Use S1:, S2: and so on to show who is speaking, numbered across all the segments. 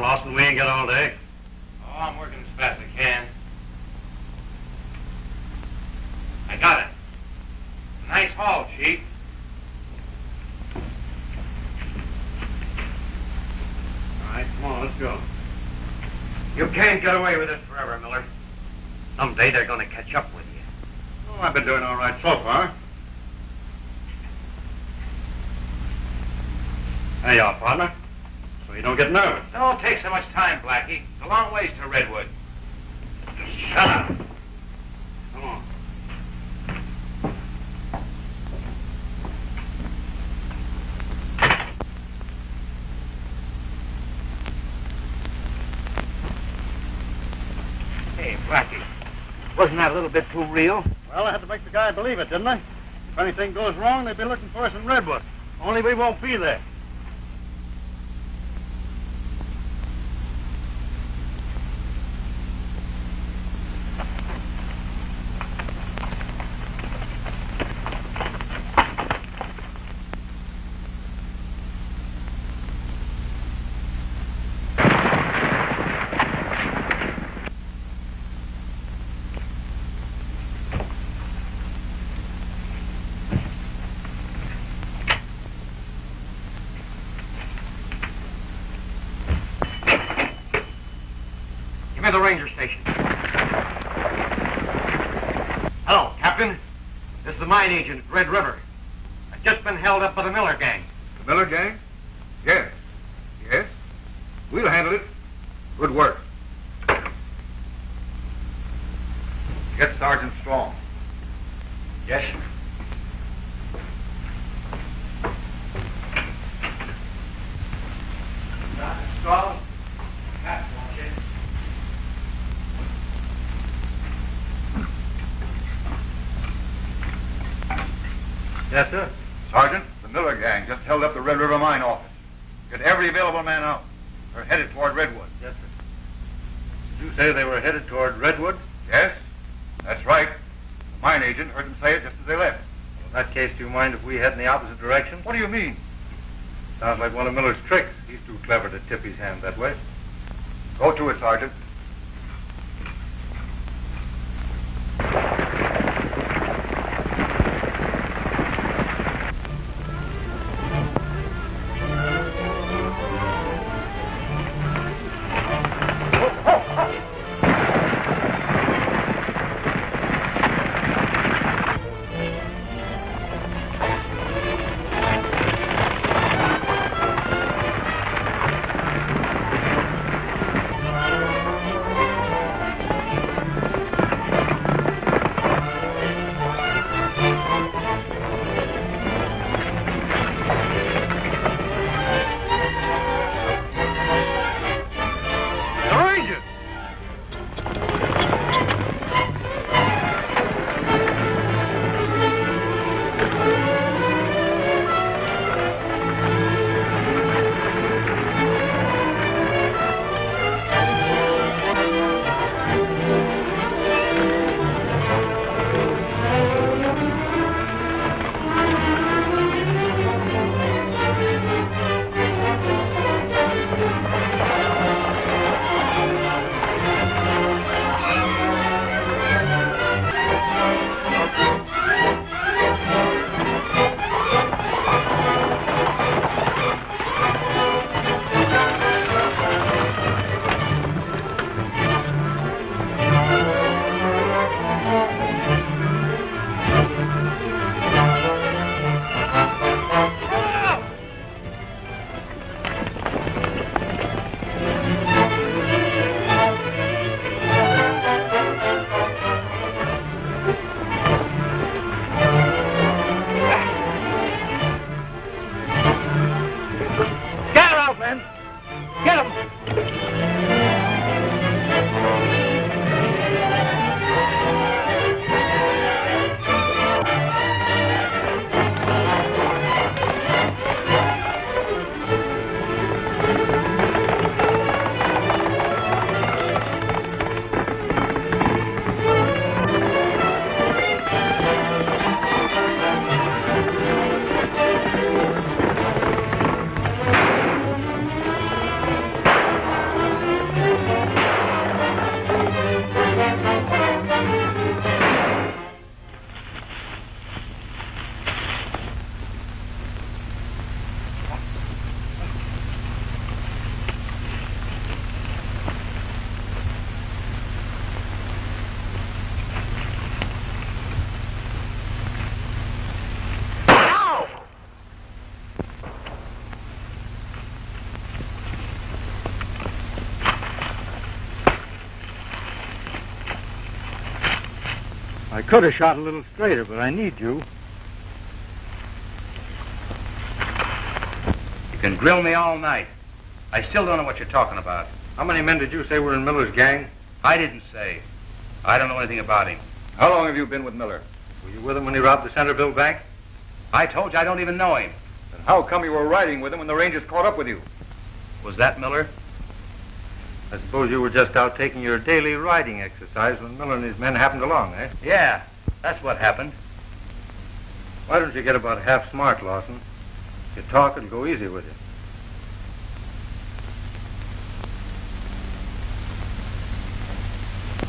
S1: Lawson. We ain't got all day.
S2: Oh, I'm working as fast as I can. I got it. Nice haul, Chief.
S1: All right, come on, let's go.
S2: You can't get away with it forever, Miller. Someday they're going to catch up with you.
S1: Oh, I've been doing all right so far. There you are, partner. So you don't get nervous.
S2: Don't take so much time, Blackie. It's a long ways to Redwood. Just shut up.
S1: Come on.
S2: Hey, Blackie, wasn't that a little bit too real?
S1: Well, I had to make the guy believe it, didn't I? If anything goes wrong, they'd be looking for us in Redwood. Only we won't be there.
S2: Give me the ranger station. Hello, Captain. This is the mine agent at Red River. I've just been held up by the Miller gang.
S3: The Miller gang? Yes. Yes. We'll handle it. Good work. Get Sergeant Strong.
S2: Yes, sir. Strong.
S1: Yes, sir.
S3: Sergeant, the Miller gang just held up the Red River Mine office. Get every available man out. They're headed toward Redwood.
S1: Yes, sir. Did you say they were headed toward Redwood?
S3: Yes, that's right. The mine agent heard them say it just as they left.
S1: Well, in that case, do you mind if we head in the opposite direction?
S3: What do you mean?
S1: Sounds like one of Miller's tricks. He's too clever to tip his hand that way.
S3: Go to it, Sergeant.
S1: I could have shot a little straighter, but I need you.
S3: You can grill me all night. I still don't know what you're talking about.
S2: How many men did you say were in Miller's gang?
S3: I didn't say. I don't know anything about him.
S4: How long have you been with Miller?
S2: Were you with him when he robbed the Centerville Bank?
S3: I told you I don't even know him.
S4: And how come you were riding with him when the Rangers caught up with you?
S3: Was that Miller?
S2: I suppose you were just out taking your daily riding exercise when Miller and his men happened along, eh?
S3: Yeah, that's what happened.
S2: Why don't you get about half smart, Lawson? If you talk, it'll go easy with you.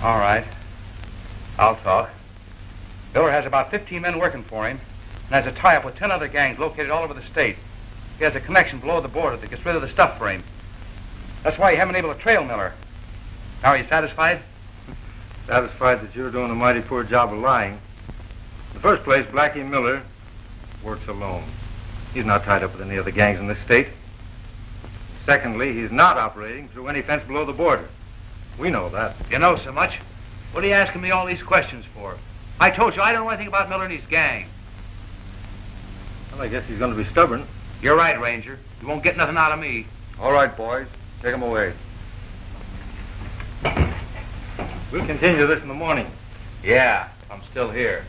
S3: All right. I'll talk. Miller has about 15 men working for him and has a tie-up with 10 other gangs located all over the state. He has a connection below the border that gets rid of the stuff for him. That's why you haven't been able to trail Miller. Now, are you satisfied?
S2: Satisfied that you're doing a mighty poor job of lying. In the first place, Blackie Miller works alone. He's not tied up with any other gangs in this state. Secondly, he's not operating through any fence below the border. We know that.
S3: You know so much. What are you asking me all these questions for? I told you I don't know anything about Miller and his gang.
S2: Well, I guess he's going to be stubborn.
S3: You're right, Ranger. You won't get nothing out of me.
S4: All right, boys. Take him away.
S2: We'll continue this in the morning.
S3: Yeah, I'm still here.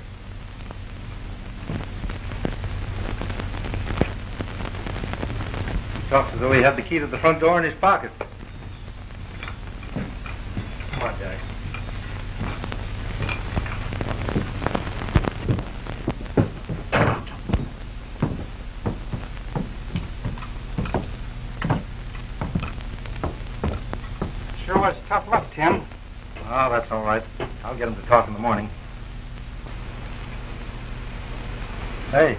S2: He talks as though he had the key to the front door in his pocket. Come on, Jack.
S1: Sure was tough luck, Tim.
S2: Oh, that's all right. I'll get him to talk in the morning. Hey,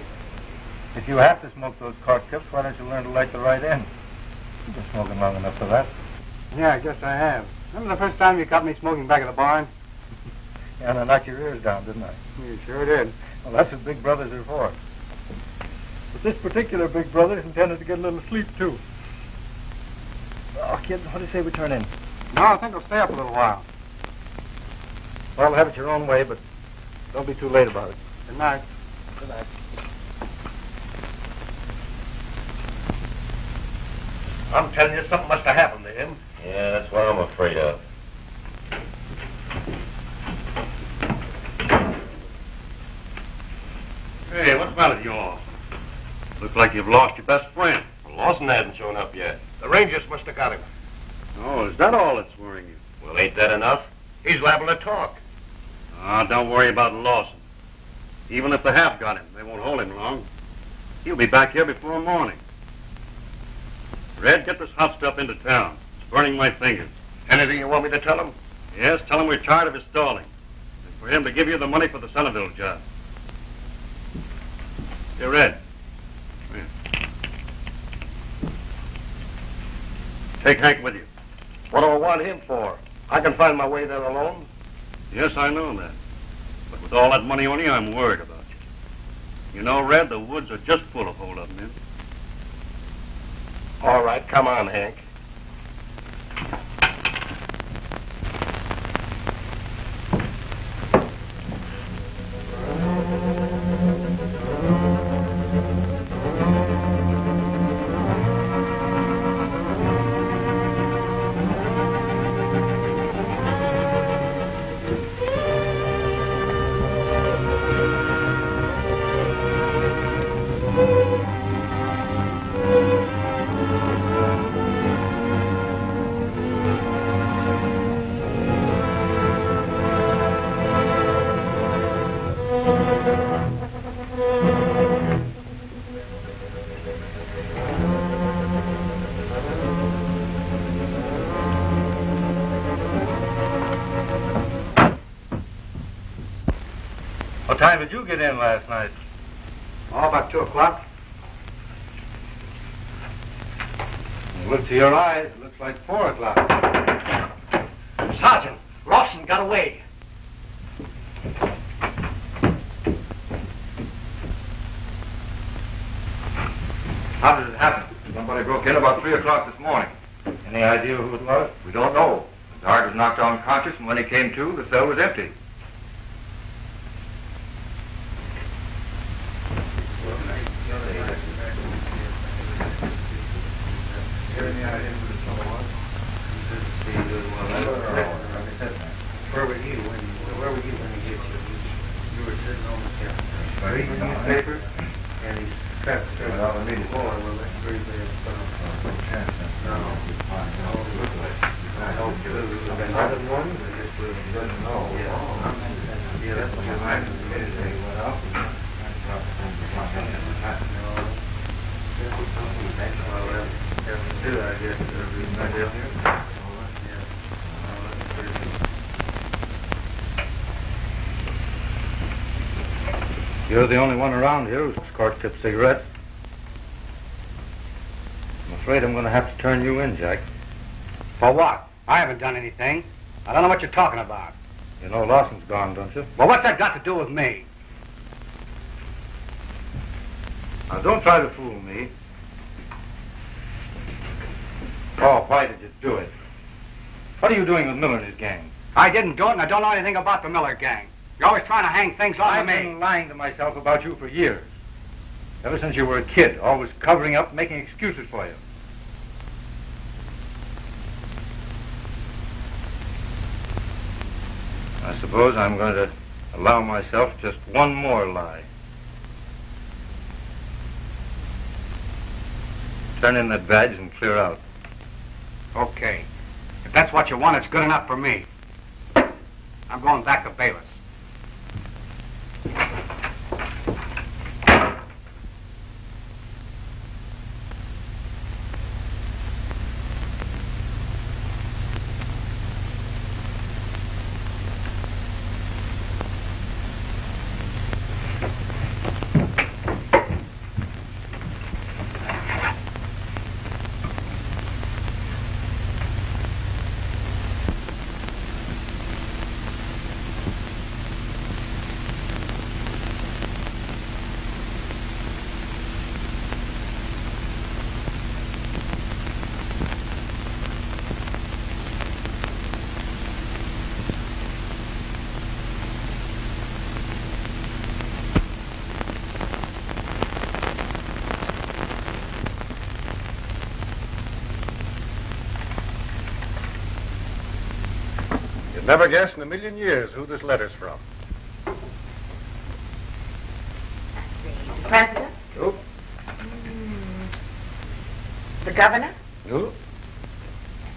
S2: if you have to smoke those cork tips, why don't you learn to light the right end? You've been smoking long enough for that.
S1: Yeah, I guess I have. Remember the first time you caught me smoking back at the barn?
S2: Yeah, and I knocked your ears down, didn't I?
S1: You sure did.
S2: Well, that's what big brothers are for. But this particular big brother is intended to get a little sleep, too. Oh, kid, what do you say we turn in?
S1: No, I think I'll stay up a little while.
S2: Well, have it your own way, but don't be too late about it.
S1: Good night.
S2: Good night.
S5: I'm telling you, something must have happened to him.
S6: Yeah, that's what I'm afraid of.
S5: Hey, what's the matter with you all? Looks like you've lost your best friend.
S6: Well, Lawson hasn't shown up yet.
S5: The Rangers must have got him. Oh, is that all that's worrying you?
S6: Well, ain't that enough?
S5: He's liable to talk. Ah, don't worry about Lawson. Even if they have got him, they won't hold him long. He'll be back here before morning. Red, get this hot stuff into town. It's burning my fingers. Anything you want me to tell him? Yes, tell him we're tired of his stalling. And for him to give you the money for the Centerville job. Here, Red. Come here. Take Hank with you.
S6: What do I want him for? I can find my way there alone.
S5: Yes, I know that. But with all that money on you, I'm worried about you. You know, Red, the woods are just full of hold-up men.
S6: All right, come on, Hank.
S2: What time did you get in last night?
S1: Oh, about 2 o'clock.
S2: Look to your eyes. It looks like 4 o'clock.
S5: Sergeant, Lawson got away.
S2: How did it happen? Somebody broke in about 3 o'clock this morning. Any idea who it was?
S4: We don't know. The guard was knocked unconscious, and when he came to, the cell was empty.
S2: reading the newspaper, and he's trapped out on the floor. I hope you another one. He doesn't know. Yeah, that's what your mind went up. You're the only one around here who's cork-tip cigarettes. I'm afraid I'm going to have to turn you in, Jack.
S3: For what? I haven't done anything. I don't know what you're talking about.
S2: You know Lawson's gone, don't you?
S3: Well, what's that got to do with me?
S2: Now, don't try to fool me. Oh, why did you do it? What are you doing with Miller and his gang?
S3: I didn't do it, and I don't know anything about the Miller gang. You're always trying to hang things on
S2: I've
S3: to me.
S2: been lying to myself about you for years. Ever since you were a kid, always covering up, making excuses for you. I suppose I'm going to allow myself just one more lie. Turn in that badge and clear out.
S3: Okay. If that's what you want, it's good enough for me. I'm going back to Bayless.
S6: Never guess in a million years who this letter's from.
S7: The president?
S6: Nope.
S7: The governor?
S6: Nope.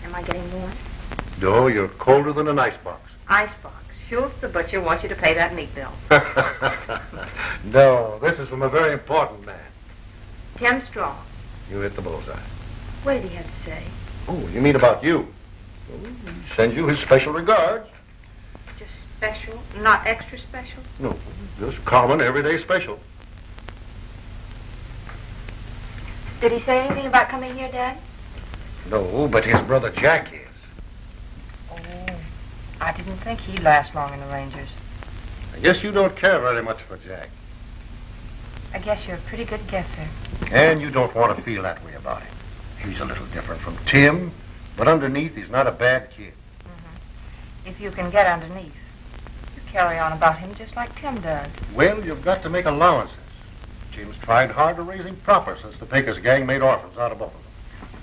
S7: Am I getting warm?
S6: No, you're colder than an icebox.
S7: Icebox. Schultz the butcher wants you to pay that meat bill.
S6: No, this is from a very important man.
S7: Tim Strong.
S6: You hit the bullseye.
S7: What did he have to say?
S6: Oh, you mean about you? Well, he sends you his special regards.
S7: Just special, not extra special?
S6: No, just common, everyday special.
S7: Did he say anything about coming here, Dad?
S6: No, but his brother Jack is.
S7: Oh, I didn't think he'd last long in the Rangers.
S6: I guess you don't care very much for Jack.
S7: I guess you're a pretty good guesser.
S6: And you don't want to feel that way about him. He's a little different from Tim, but underneath he's not a bad kid.
S7: If you can get underneath, you carry on about him just like Tim does.
S6: Well, you've got to make allowances. Tim's tried hard to raise him proper since the Pecos gang made orphans out of both of them.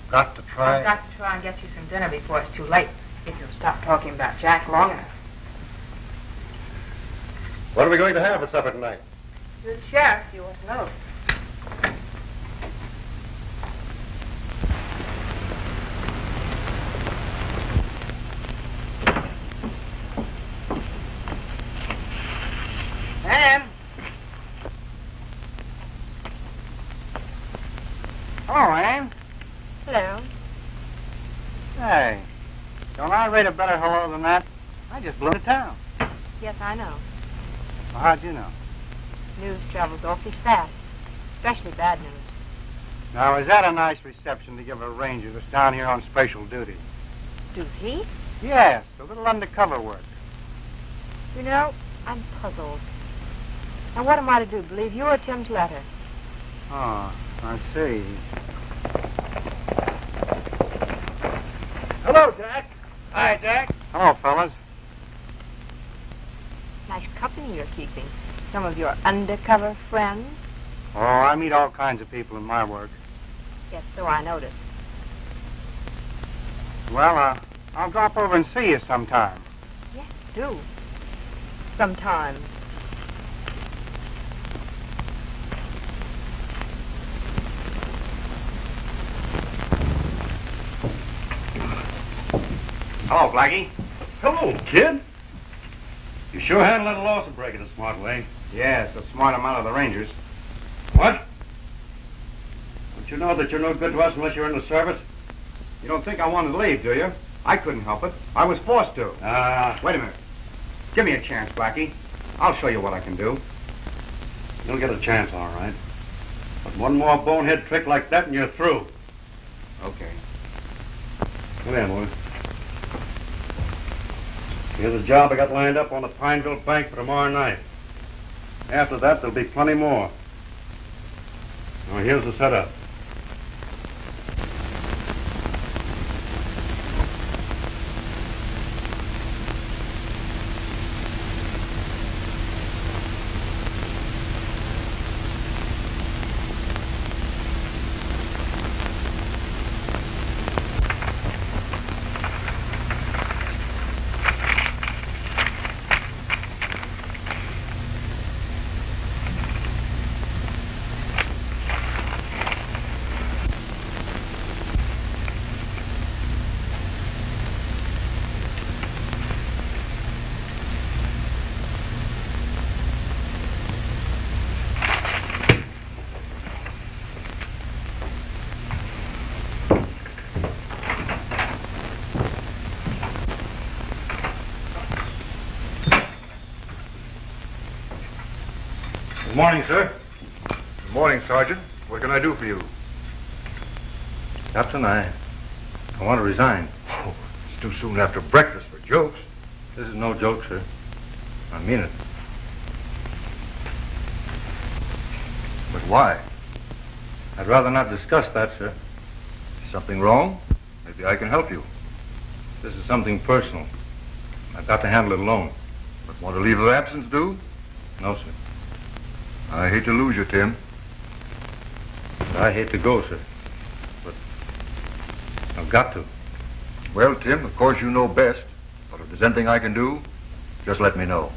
S6: Got to try...
S7: I've got to try and get you some dinner before it's too late, if you'll stop talking about Jack long enough.
S6: What are we going to have for supper tonight?
S7: You're the sheriff, you ought to know.
S3: Ann! Hello, Ann.
S7: Hello.
S3: Hey, don't I rate a better hello than that? I just blew to town.
S7: Yes, I know.
S3: Well, how'd you know?
S7: News travels awfully fast, especially bad news.
S3: Now, is that a nice reception to give a ranger that's down here on special duty?
S7: Duty?
S3: Yes, a little undercover work.
S7: You know, I'm puzzled. Now, what am I to do, believe you or Tim's letter?
S3: Oh, I see. Hello, Jack. Hi, Jack. Hello, fellas.
S7: Nice company you're keeping. Some of your undercover friends?
S3: Oh, I meet all kinds of people in my work.
S7: Yes, so I noticed.
S3: Well, I'll drop over and see you sometime.
S7: Yes, do. Sometime.
S3: Hello, Blackie.
S5: Hello, kid. You sure handled that Lawson break in a smart way.
S3: Yeah, it's a smart amount of the Rangers.
S5: What? Don't you know that you're no good to us unless you're in the service?
S3: You don't think I wanted to leave, do you? I couldn't help it. I was forced to. Wait a minute. Give me a chance, Blackie. I'll show you what I can do.
S5: You'll get a chance, all right. But one more bonehead trick like that and you're through.
S3: Okay.
S5: Come here, boy. Here's a job I got lined up on the Pineville Bank for tomorrow night. After that, there'll be plenty more. Now, here's the setup.
S4: Good morning, sir. Good morning, Sergeant. What can I do for you?
S2: Captain, I want to resign.
S4: Oh, it's too soon after breakfast for jokes.
S2: This is no joke, sir. I mean it.
S4: But why?
S2: I'd rather not discuss that, sir.
S4: Something wrong? Maybe I can help you.
S2: This is something personal. I've got to handle it alone.
S4: But want to leave of absence, do?
S2: No, sir.
S4: I hate to lose you, Tim.
S2: I hate to go, sir. But I've got to.
S4: Well, Tim, of course you know best. But if there's anything I can do, just let me know.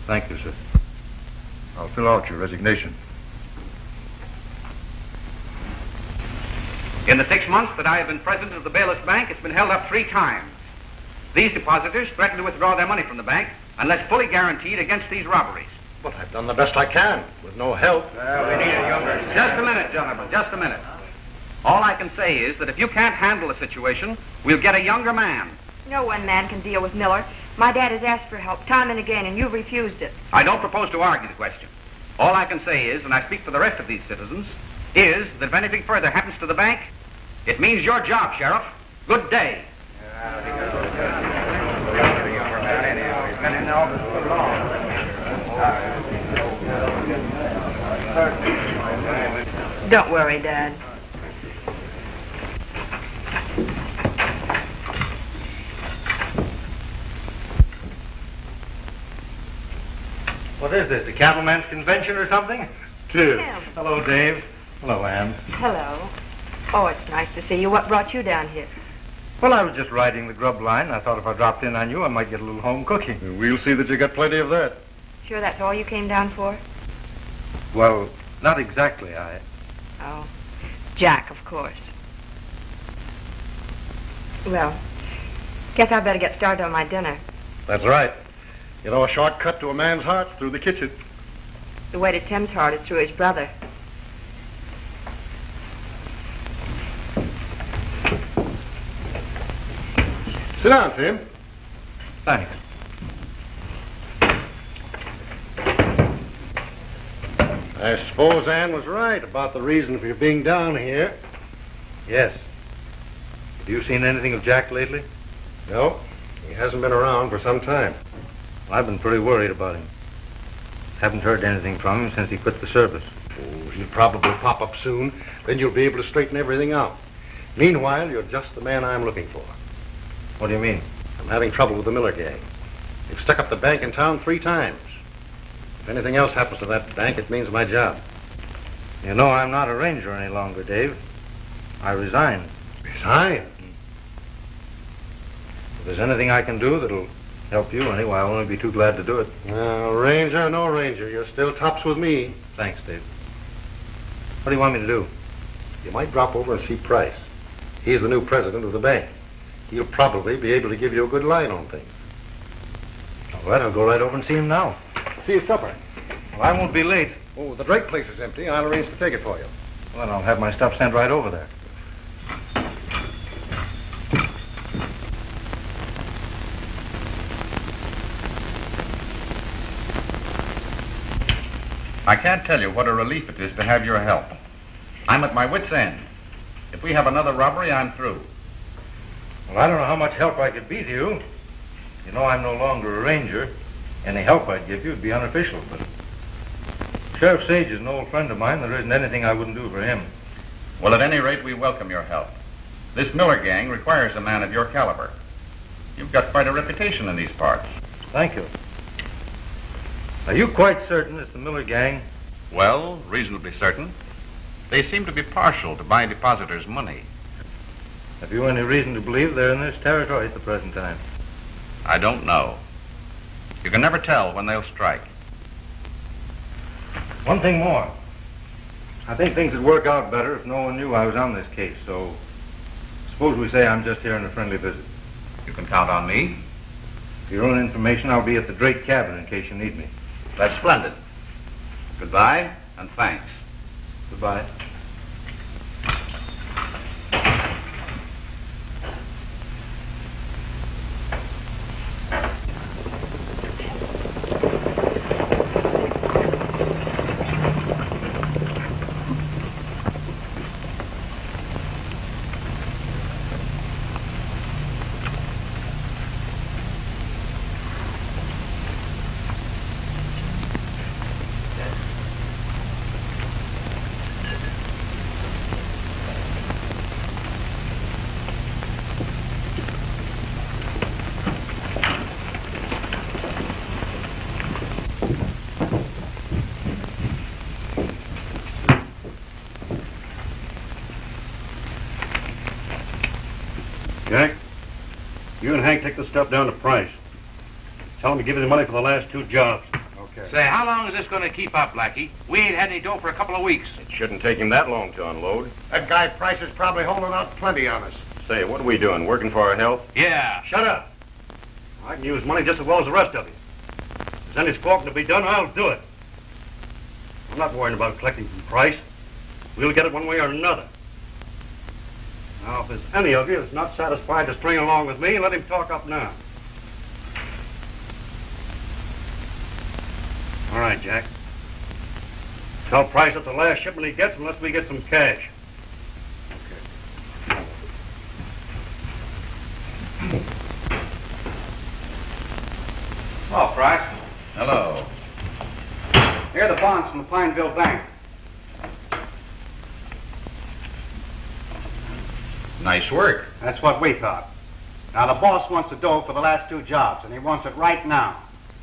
S2: Thank you, sir.
S4: I'll fill out your resignation.
S3: In the 6 months that I have been president of the Bayless Bank, it's been held up 3 times. These depositors threaten to withdraw their money from the bank unless fully guaranteed against these robberies.
S6: But I've done the best I can, with no help.
S3: We need a younger. Just a minute, gentlemen, just a minute. All I can say is that if you can't handle the situation, we'll get a younger man.
S7: No one man can deal with Miller. My dad has asked for help time and again, and you've refused it.
S3: I don't propose to argue the question. All I can say is, and I speak for the rest of these citizens, is that if anything further happens to the bank, it means your job, Sheriff. Good day.
S7: Don't worry, Dad.
S2: What is this, the Cattleman's Convention or something?
S7: Tim.
S2: Hello, Dave. Hello, Ann.
S7: Hello. Oh, it's nice to see you. What brought you down here?
S2: Well, I was just riding the grub line. I thought if I dropped in on you, I might get a little home cooking.
S6: We'll see that you got plenty of that.
S7: Sure that's all you came down for?
S2: Well, not exactly.
S7: Oh, Jack, of course. Well, guess I better get started on my dinner.
S6: That's right. You know, a shortcut to a man's heart's through the kitchen.
S7: The way to Tim's heart is through his brother.
S6: Sit down, Tim.
S2: Thanks.
S6: I suppose Ann was right about the reason for your being down here.
S2: Yes. Have you seen anything of Jack lately?
S6: No, he hasn't been around for some time.
S2: Well, I've been pretty worried about him. Haven't heard anything from him since he quit the service.
S6: Oh, he'll probably pop up soon. Then you'll be able to straighten everything out. Meanwhile, you're just the man I'm looking for.
S2: What do you mean?
S6: I'm having trouble with the Miller gang. They've stuck up the bank in town 3 times. If anything else happens to that bank, it means my job.
S2: You know, I'm not a ranger any longer, Dave. I resigned.
S6: Resign?
S2: If there's anything I can do that'll help you anyway, I'll only be too glad to do it.
S6: Ranger, no ranger. You're still tops with me.
S2: Thanks, Dave. What do you want me to do?
S6: You might drop over and see Price. He's the new president of the bank. He'll probably be able to give you a good line on things.
S2: All right, I'll go right over and see him now.
S6: See you at supper.
S2: Well, I won't be late.
S6: Oh, the Drake place is empty. I'll arrange to take it for you.
S2: Well, then I'll have my stuff sent right over there.
S3: I can't tell you what a relief it is to have your help. I'm at my wit's end. If we have another robbery, I'm through.
S2: Well, I don't know how much help I could be to you. You know I'm no longer a ranger. Any help I'd give you would be unofficial, but Sheriff Sage is an old friend of mine. There isn't anything I wouldn't do for him.
S3: Well, at any rate, we welcome your help. This Miller gang requires a man of your caliber. You've got quite a reputation in these parts.
S2: Thank you. Are you quite certain it's the Miller gang?
S3: Well, reasonably certain. They seem to be partial to buying depositors' money.
S2: Have you any reason to believe they're in this territory at the present time?
S3: I don't know. You can never tell when they'll strike.
S2: One thing more. I think things would work out better if no one knew I was on this case, so suppose we say I'm just here on a friendly visit.
S3: You can count on me.
S2: For your own information, I'll be at the Drake cabin in case you need me.
S3: That's splendid. Goodbye, and thanks.
S2: Goodbye.
S5: Jack, you and Hank take the stuff down to Price. Tell him to give you the money for the last 2 jobs.
S6: Okay.
S3: Say, how long is this going to keep up, Blackie? We ain't had any dough for a couple of weeks.
S5: It shouldn't take him that long to unload.
S6: That guy Price is probably holding out plenty on us.
S5: Say, what are we doing? Working for our health?
S3: Yeah.
S5: Shut up. I can use money just as well as the rest of you. If there's any squawking to be done, I'll do it. I'm not worrying about collecting from Price. We'll get it one way or another. Now, if there's any of you that's not satisfied to string along with me, let him talk up now. All right, Jack. Tell Price that's the last shipment he gets unless we get some cash.
S3: Hello, Price. Hello. Here are the bonds from the Pineville Bank. Nice work.
S8: That's what we thought. Now, the boss wants the dough for the last 2 jobs, and he wants it right now.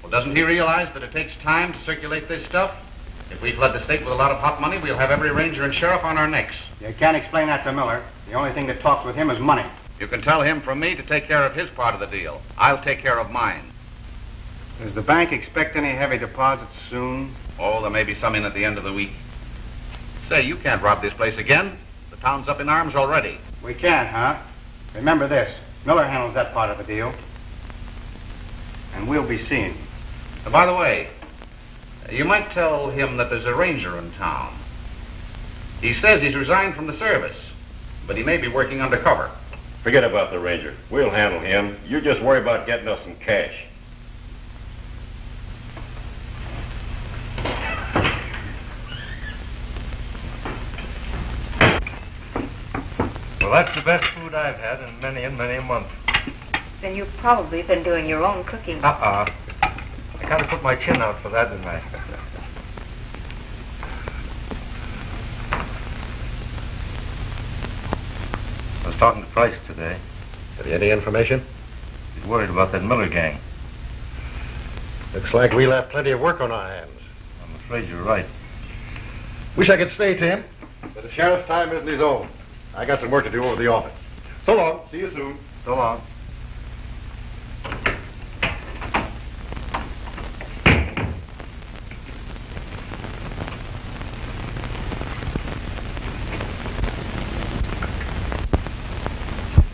S3: Well, doesn't he realize that it takes time to circulate this stuff? If we flood the state with a lot of hot money, we'll have every ranger and sheriff on our necks.
S8: You can't explain that to Miller. The only thing that talks with him is money.
S3: You can tell him from me to take care of his part of the deal. I'll take care of mine.
S8: Does the bank expect any heavy deposits soon?
S3: Oh, there may be some in at the end of the week. Say, you can't rob this place again. The town's up in arms already.
S8: We can't, huh? Remember this. Miller handles that part of the deal. And we'll be seeing you.
S3: By the way, you might tell him that there's a ranger in town. He says he's resigned from the service, but he may be working undercover.
S5: Forget about the ranger. We'll handle him. You just worry about getting us some cash.
S2: Well, that's the best food I've had in many and many a month.
S7: Then you've probably been doing your own cooking.
S2: I kind of put my chin out for that, didn't I? I was talking to Price today.
S6: Have you any information?
S2: He's worried about that Miller gang.
S6: Looks like we'll have plenty of work on our hands.
S2: I'm afraid you're right.
S6: Wish I could stay, Tim, but the sheriff's time isn't his own. I got some work to do over the office. So long. See you soon.
S2: So long.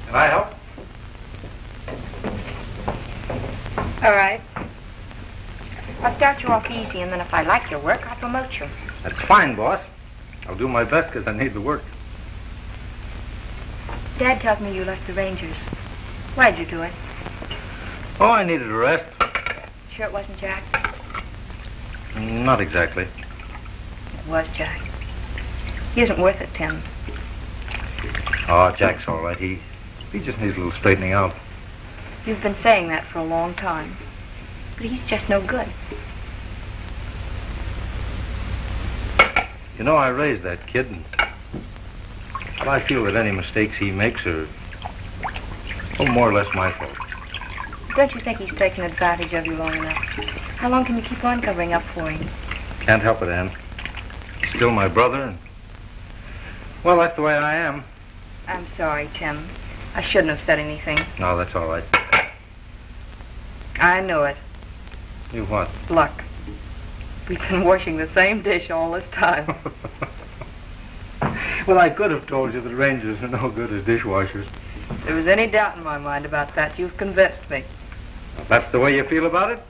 S2: Can I help?
S7: All right. I'll start you off easy, and then if I like your work, I'll promote you.
S2: That's fine, boss. I'll do my best because I need the work.
S7: Dad tells me you left the Rangers. Why'd you do it?
S2: Oh, I needed a rest.
S7: Sure it wasn't Jack?
S2: Not exactly.
S7: It was Jack. He isn't worth it, Tim.
S2: Oh, Jack's all right. He just needs a little straightening out.
S7: You've been saying that for a long time. But he's just no good.
S2: You know, I raised that kid, and well, I feel that any mistakes he makes are more or less my fault.
S7: Don't you think he's taken advantage of you long enough? How long can you keep on covering up for him?
S2: Can't help it, Ann. He's still my brother, and well, that's the way I am.
S7: I'm sorry, Tim. I shouldn't have said anything.
S2: No, that's all right.
S7: I knew it.
S2: You what?
S7: Luck. We've been washing the same dish all this time.
S2: Well, I could have told you that Rangers are no good as dishwashers.
S7: If there was any doubt in my mind about that, you've convinced me.
S2: If that's the way you feel about it,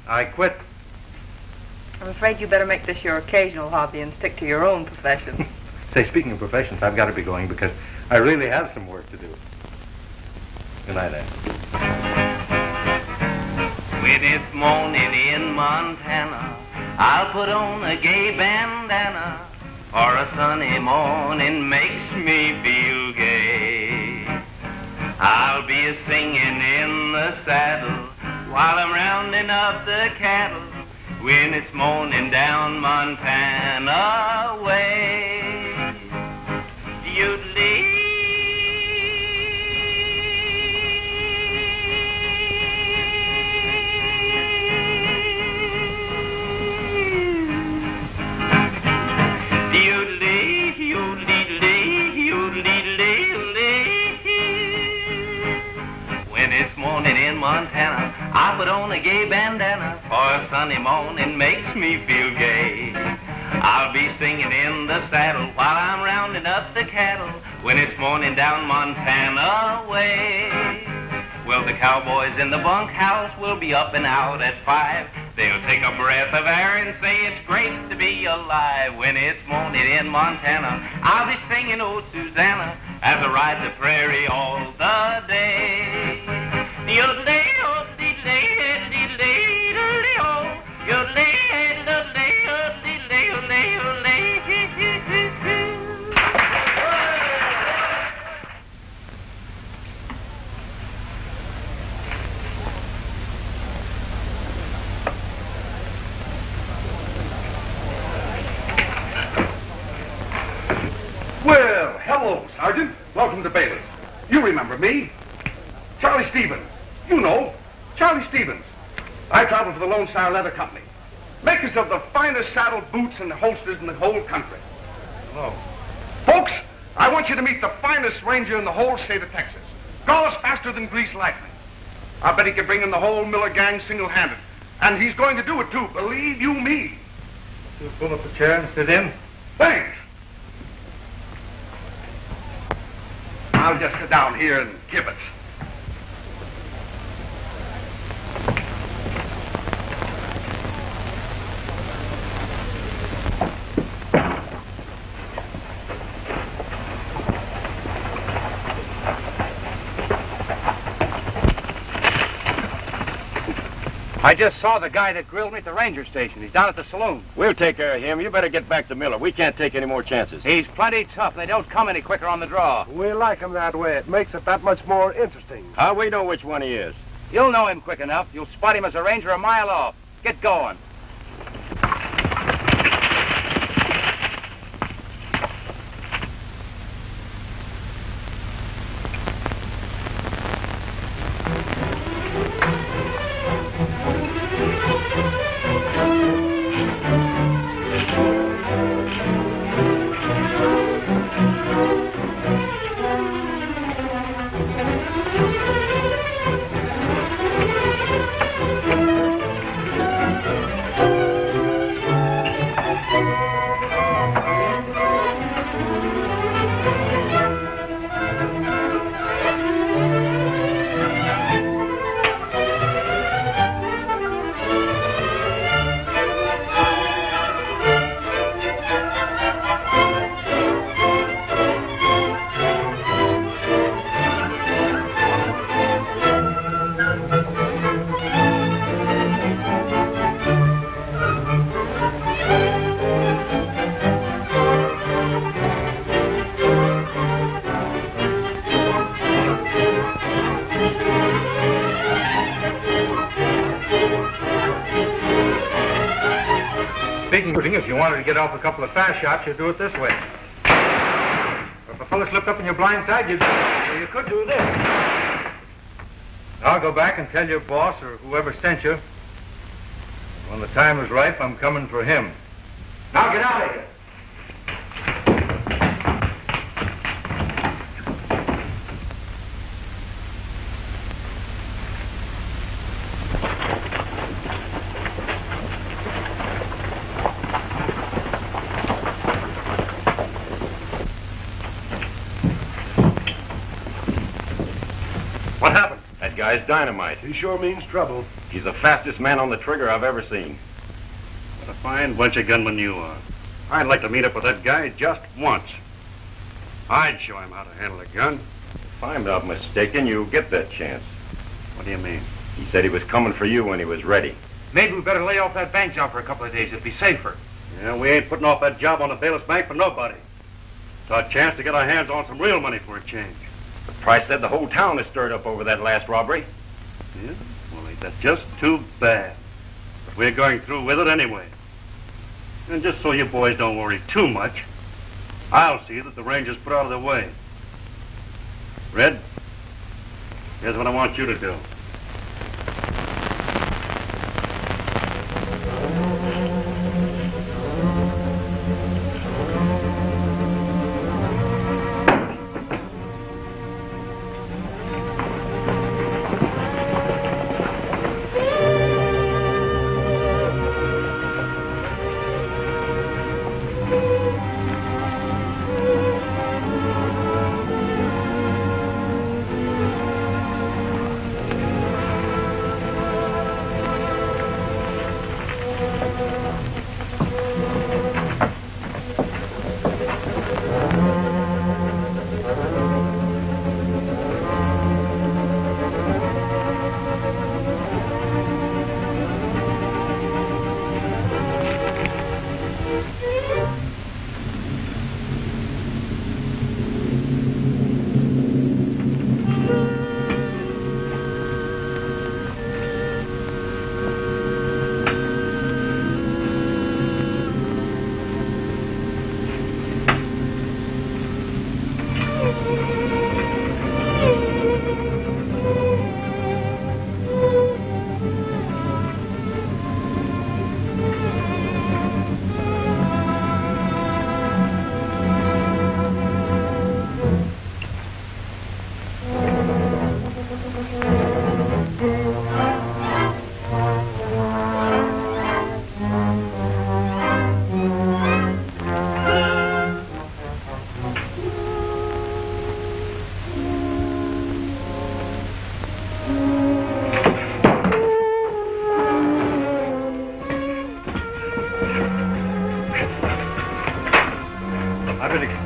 S2: I quit.
S7: I'm afraid you better make this your occasional hobby and stick to your own profession.
S2: Say, speaking of professions, I've got to be going because I really have some work to do. Good night, Ann.
S9: When it's morning in Montana, I'll put on a gay bandana, for a sunny morning makes me feel gay. I'll be a-singing in the saddle while I'm rounding up the cattle, when it's morning down Montana way. Yodelee. When it's morning in Montana, I put on a gay bandana, for a sunny morning makes me feel gay. I'll be singing in the saddle while I'm rounding up the cattle, when it's morning down Montana way. Well, the cowboys in the bunkhouse will be up and out at 5. They'll take a breath of air and say it's great to be alive. When it's morning in Montana, I'll be singing "Oh, Susanna" as I ride the prairie all the day. Yodelee, oh, yodelee, yodelee, yodelee, oh, yodelee, yodelee, yodelee, yodelee, yodelee.
S10: Well, hello, Sergeant. Welcome to Bayless. You remember me. Charlie Stevens. You know, Charlie Stevens. I travel for the Lone Star Leather Company. Makers of the finest saddle boots and holsters in the whole country.
S2: Hello.
S10: Folks, I want you to meet the finest ranger in the whole state of Texas. Draws faster than greased lightning. I bet he could bring in the whole Miller gang single-handed. And he's going to do it, too, believe you me.
S2: You pull up a chair and sit in.
S10: Thanks. I'll just sit down here and kibitz.
S3: I just saw the guy that grilled me at the ranger station. He's down at the saloon.
S11: We'll take care of him. You better get back to Miller. We can't take any more chances.
S3: He's plenty tough. They don't come any quicker on the draw.
S11: We like him that way. It makes it that much more interesting. How we know which one he is?
S3: You'll know him quick enough. You'll spot him as a ranger a mile off. Get going.
S2: Speaking of, if you wanted to get off a couple of fast shots, you'd do it this way. If a fella slipped up in your blind side, you could do this. I'll go back and tell your boss or whoever sent you. When the time is ripe, I'm coming for him. Now get out of here.
S11: What happened? That guy's dynamite.
S12: He sure means trouble.
S11: He's the fastest man on the trigger I've ever seen.
S5: What a fine bunch of gunmen you are. I'd like to meet up with that guy just once. I'd show him how to handle a gun.
S11: If I'm not mistaken, you'll get that chance.
S5: What do you mean?
S11: He said he was coming for you when he was ready.
S3: Maybe we better lay off that bank job for a couple of days. It'd be safer.
S5: Yeah, we ain't putting off that job on the Bayless Bank for nobody. It's our chance to get our hands on some real money for a change.
S11: The price said the whole town is stirred up over that last robbery.
S5: Yeah? Well, ain't that just too bad. But we're going through with it anyway. And just so you boys don't worry too much, I'll see that the Rangers put out of the way. Red, here's what I want you to do.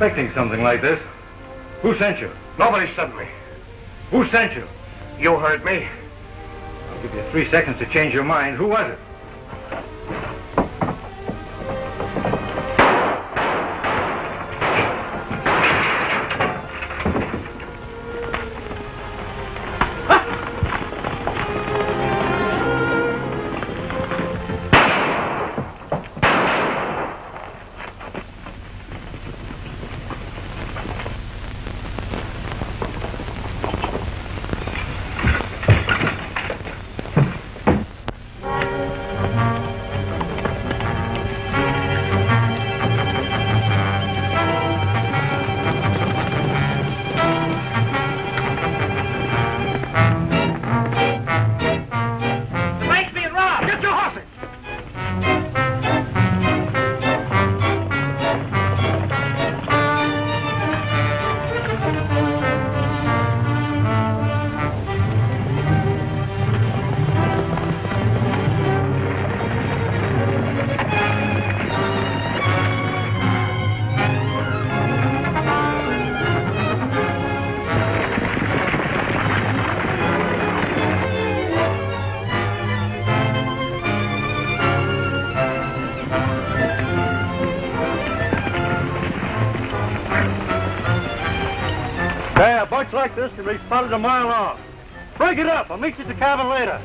S2: Expecting something like this. Who sent you?
S12: Nobody sent me.
S2: Who sent you?
S12: You heard me.
S2: I'll give you 3 seconds to change your mind. Who was it?
S1: Like this can be spotted a mile off. Break it up. I'll meet you at the cabin later.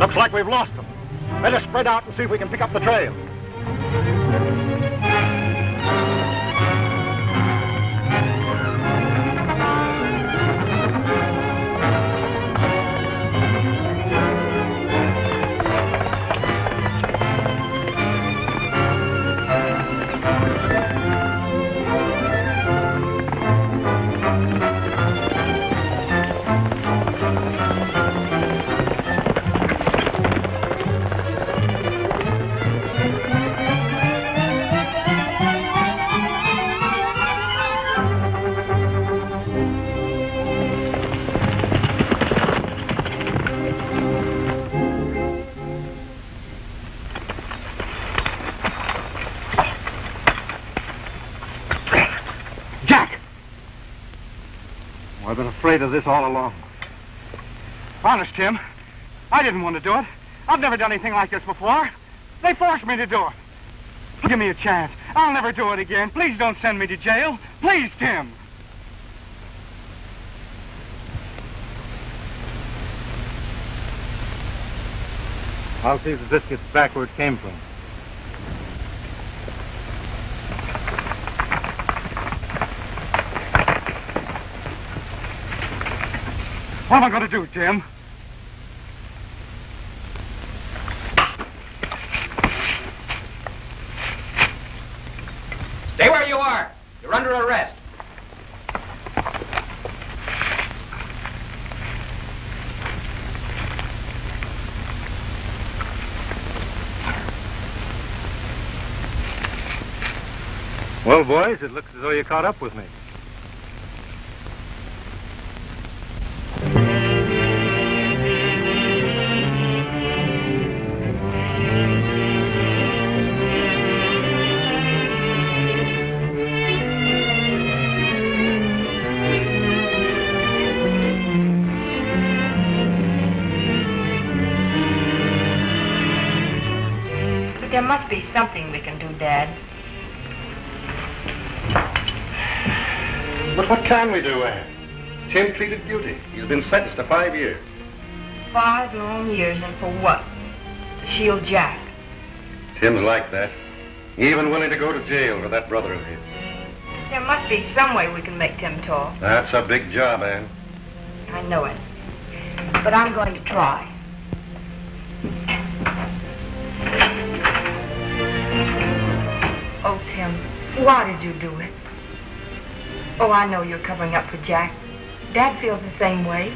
S6: Looks like we've lost them. Better spread out and see if we can pick up the trail.
S3: I've been afraid of this all along. Honest, Tim, I didn't want to do it. I've never done anything like this before. They forced me to do it. Give me a chance. I'll never do it again. Please don't send me to jail. Please, Tim.
S2: I'll see that this gets back where it came from.
S3: What am I going to do, Tim?
S13: Stay where you are. You're under arrest.
S2: Well, boys, it looks as though you caught up with me.
S7: There must be something we can do, Dad.
S6: But what can we do, Anne? Tim pleaded guilty. He's been sentenced to 5 years.
S7: 5 long years, and for what? To shield Jack.
S6: Tim's like that. Even willing to go to jail for that brother of his.
S7: There must be some way we can make Tim talk.
S6: That's a big job, Anne.
S7: I know it. But I'm going to try. Oh, Tim, why did you do it? Oh, I know you're covering up for Jack. Dad feels the same way.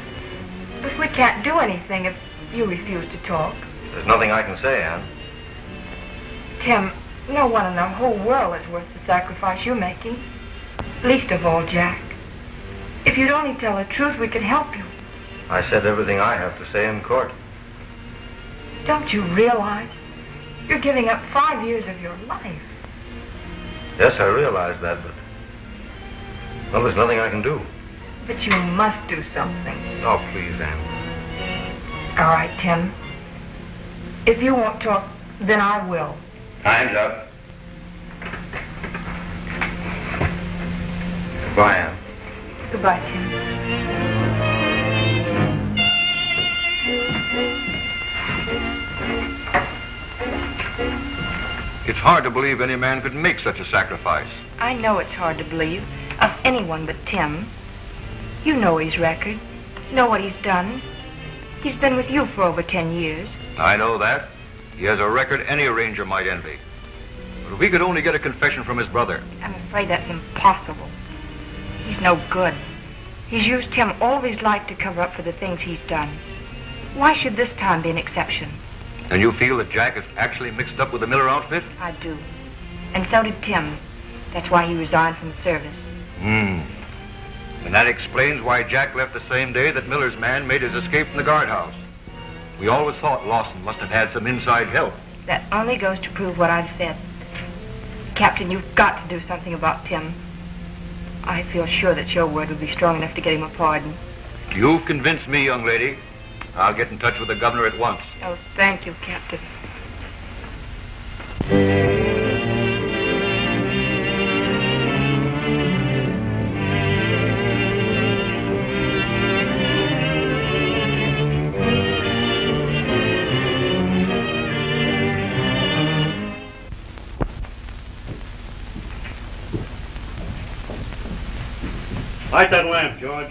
S7: But we can't do anything if you refuse to talk.
S2: There's nothing I can say, Anne.
S7: Tim, no one in the whole world is worth the sacrifice you're making. Least of all, Jack. If you'd only tell the truth, we could help you.
S2: I said everything I have to say in court.
S7: Don't you realize you're giving up 5 years of your life?
S2: Yes, I realize that, but... well, there's nothing I can do.
S7: But you must do something.
S2: Oh, please, Anne.
S7: All right, Tim. If you won't talk, then I will.
S6: Time's up.
S2: Goodbye, Anne.
S7: Goodbye, Tim.
S4: It's hard to believe any man could make such a sacrifice.
S7: I know it's hard to believe of anyone but Tim. You know his record. Know what he's done. He's been with you for over 10 years.
S4: I know that. He has a record any ranger might envy. But if we could only get a confession from his brother.
S7: I'm afraid that's impossible. He's no good. He's used Tim all of his life to cover up for the things he's done. Why should this time be an exception?
S4: And you feel that Jack is actually mixed up with the Miller outfit?
S7: I do. And so did Tim. That's why he resigned from the service.
S4: And that explains why Jack left the same day that Miller's man made his escape from the guardhouse. We always thought Lawson must have had some inside help.
S7: That only goes to prove what I've said. Captain, you've got to do something about Tim. I feel sure that your word would be strong enough to get him a pardon.
S4: You've convinced me, young lady. I'll get in touch with the governor at once.
S7: Oh, thank you, Captain.
S5: Light that lamp, George.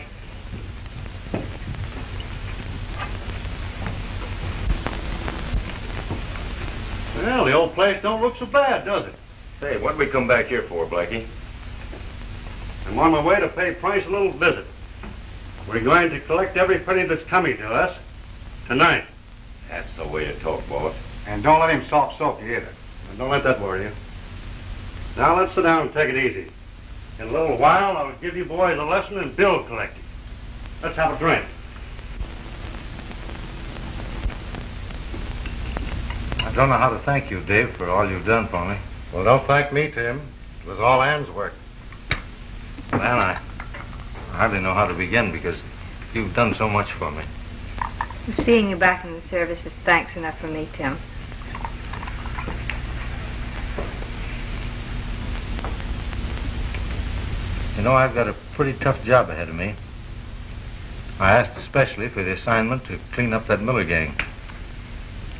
S5: Well, the old place don't look so bad, does it?
S4: Say, what'd we come back here for, Blackie?
S5: I'm on my way to pay Price a little visit. We're going to collect every penny that's coming to us tonight.
S4: That's the way to talk, boss.
S8: And don't let him soft-soap you either.
S5: And don't let that worry you. Now let's sit down and take it easy. In a little while, I'll give you boys a lesson in bill collecting. Let's have a drink.
S2: I don't know how to thank you, Dave, for all you've done for me.
S6: Well, don't thank me, Tim. It was all Ann's work.
S2: Man, I hardly know how to begin because you've done so much for me.
S7: Seeing you back in the service is thanks enough for me, Tim.
S2: You know, I've got a pretty tough job ahead of me. I asked especially for the assignment to clean up that Miller gang.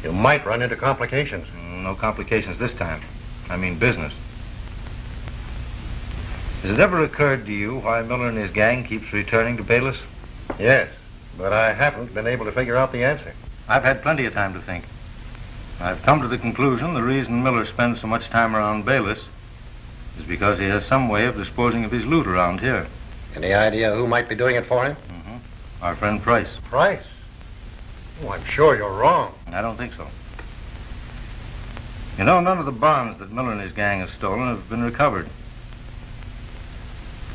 S6: You might run into complications.
S2: No complications this time. I mean business. Has it ever occurred to you why Miller and his gang keeps returning to Bayless?
S6: Yes, but I haven't been able to figure out the answer.
S2: I've had plenty of time to think. I've come to the conclusion the reason Miller spends so much time around Bayless is because he has some way of disposing of his loot around here.
S6: Any idea who might be doing it for him?
S2: Our friend Price.
S6: Price? Oh, I'm sure you're wrong.
S2: I don't think so. You know, none of the bonds that Miller and his gang have stolen have been recovered.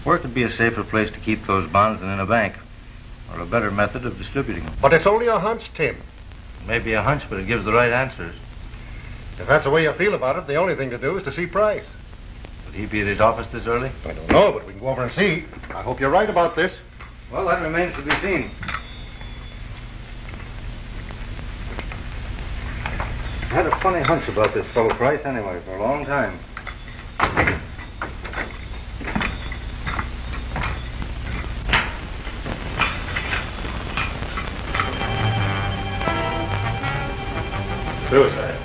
S2: Where could be a safer place to keep those bonds than in a bank? Or a better method of distributing them?
S6: But it's only a hunch, Tim.
S2: It may be a hunch, but it gives the right answers.
S6: If that's the way you feel about it, the only thing to do is to see Price.
S2: Would he be at his office this early?
S6: I don't know, but we can go over and see. I hope you're right about this.
S2: Well, that remains to be seen. I had a funny hunch about this fellow Price anyway, for a long time. Suicide.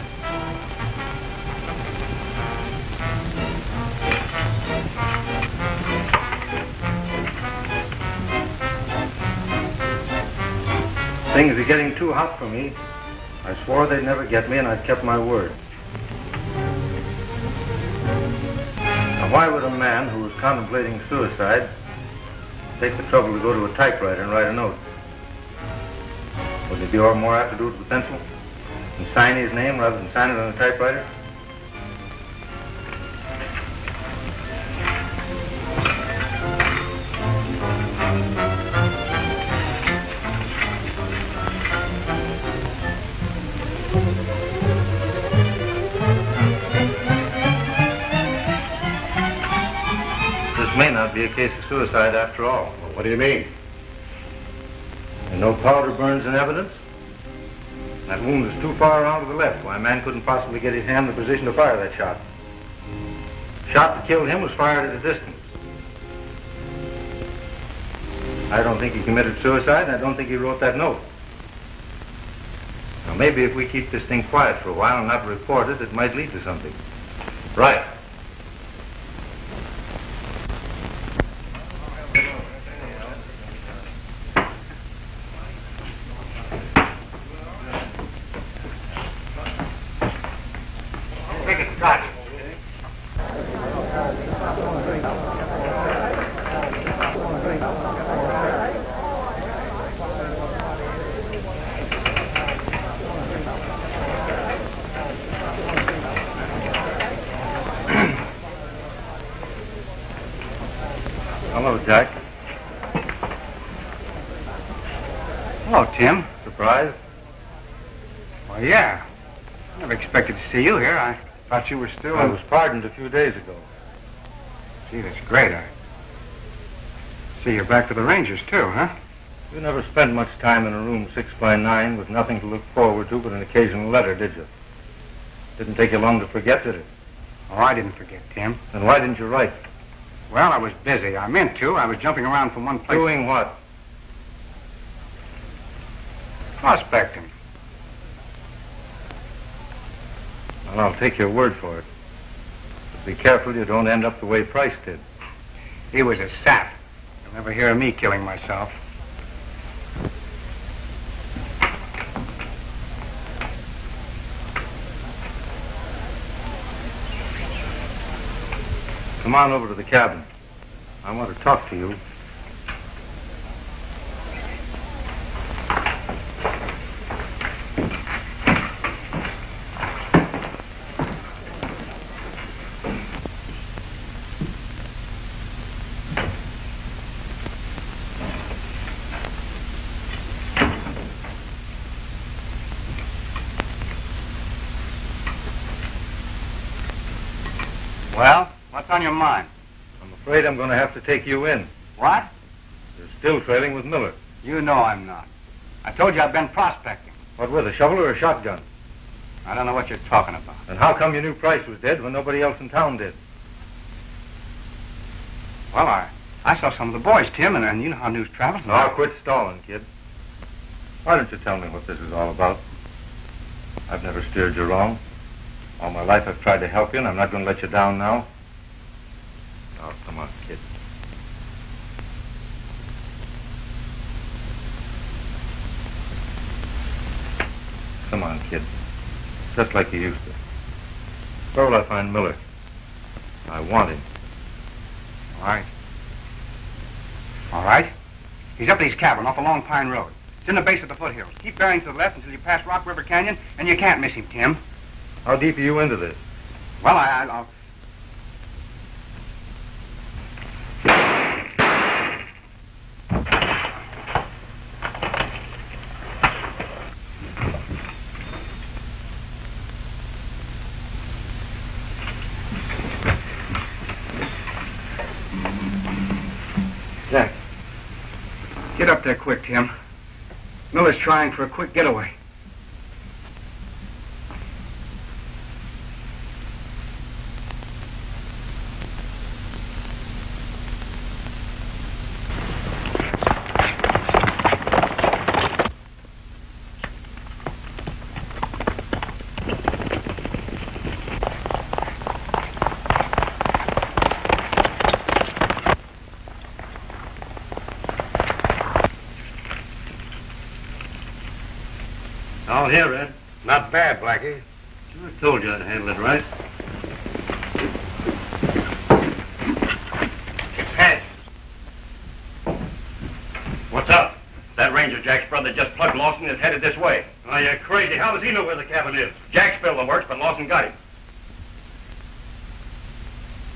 S2: Things are getting too hot for me. I swore they'd never get me, and I've kept my word. Now, why would a man who was contemplating suicide take the trouble to go to a typewriter and write a note? Would it be more apt to do it with a pencil and sign his name rather than sign it on a typewriter? May not be a case of suicide after all.
S6: Well, what do you mean?
S2: And no powder burns in evidence? That wound is too far around to the left. Why, a man couldn't possibly get his hand in the position to fire that shot. The shot that killed him was fired at a distance. I don't think he committed suicide, and I don't think he wrote that note. Now, maybe if we keep this thing quiet for a while and not report it, it might lead to something.
S6: Right.
S2: Hello, Jack.
S8: Hello, Tim.
S2: Surprised?
S8: Well, yeah. I never expected to see you here. I thought you were still...
S2: I was pardoned a few days ago.
S8: Gee, that's great. I see you're back to the Rangers, too, huh?
S2: You never spent much time in a room 6x9 with nothing to look forward to but an occasional letter, did you? Didn't take you long to forget, did it?
S8: Oh, I didn't forget, Tim.
S2: Then why didn't you write?
S8: Well, I was busy. I meant to. I was jumping around from one place...
S2: Doing what?
S8: Prospecting.
S2: Well, I'll take your word for it. But be careful you don't end up the way Price did.
S8: He was a sap. Never hear of me killing myself.
S2: Come on over to the cabin. I want to talk to you.
S8: Well, what's on your mind?
S2: I'm afraid I'm going to have to take you in.
S8: What?
S2: You're still trailing with Miller.
S8: You know I'm not. I told you I've been prospecting.
S2: What with, a shovel or a shotgun?
S8: I don't know what you're talking about.
S2: And how come you knew Price was dead when nobody else in town did?
S8: Well, I saw some of the boys, Tim, and you know how news travels.
S2: Now, quit stalling, kid. Why don't you tell me what this is all about? I've never steered you wrong. All my life I've tried to help you, and I'm not going to let you down now. Oh, come on, kid. Come on, kid. Just like you used to. Where will I find Miller? I want him.
S8: All right. All right. He's up at his cabin off a Long Pine Road. It's in the base of the foothills. Keep bearing to the left until you pass Rock River Canyon, and you can't miss him, Tim.
S2: How deep are you into this?
S8: Well, I'll...
S2: Jack.
S8: Get up there quick, Tim. Miller's trying for a quick getaway.
S5: All here, Red.
S11: Not bad, Blackie.
S5: I told you I'd handle it right.
S11: It's heads.
S5: What's up?
S11: That Ranger Jack's brother just plugged Lawson and is headed this way.
S5: Oh, you're crazy. How does he know where the cabin is?
S11: Jack spilled the works, but Lawson got him.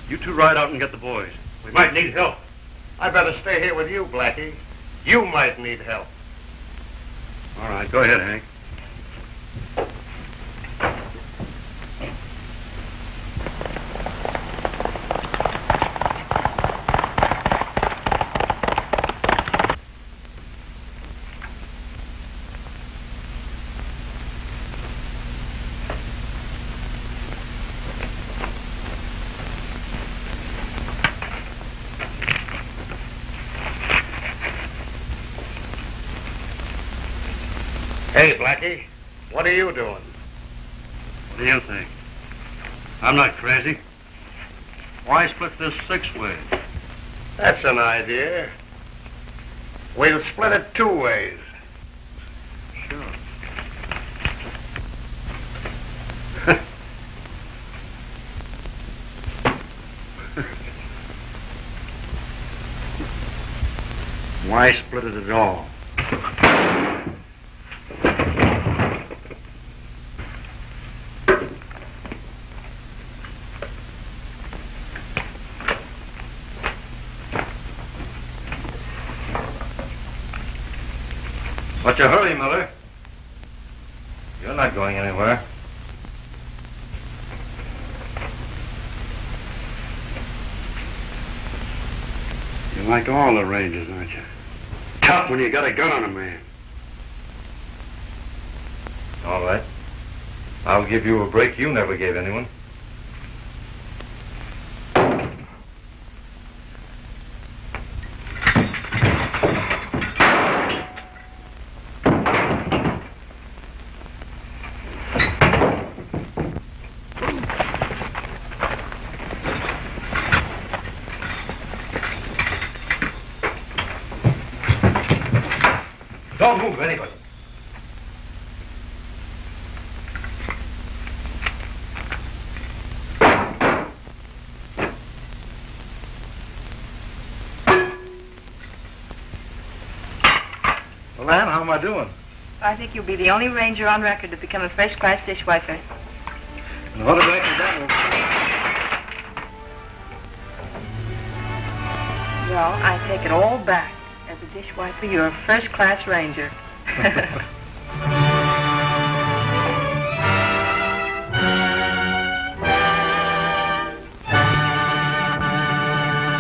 S5: You two ride out and get the boys. We might need help.
S11: I'd better stay here with you, Blackie. You might need help.
S5: All right, go ahead, Hank.
S11: Hey, Blackie, what are you doing?
S5: What do you think? I'm not crazy. Why split this 6 ways?
S11: That's an idea. We'll split it 2 ways.
S5: Sure. Why split it at all?
S2: What's your hurry, Miller? You're not going anywhere.
S5: You're like all the Rangers, aren't you? Tough when you got a gun on a man.
S2: All right. I'll give you a break you never gave anyone.
S10: Don't move, anybody.
S2: Well, Ann, how am I doing?
S7: I think you'll be the only ranger on record to become a first-class dishwiper.
S2: And what exactly that will...
S7: Well, I take it all back. As a dishwiper, you're a first-class ranger.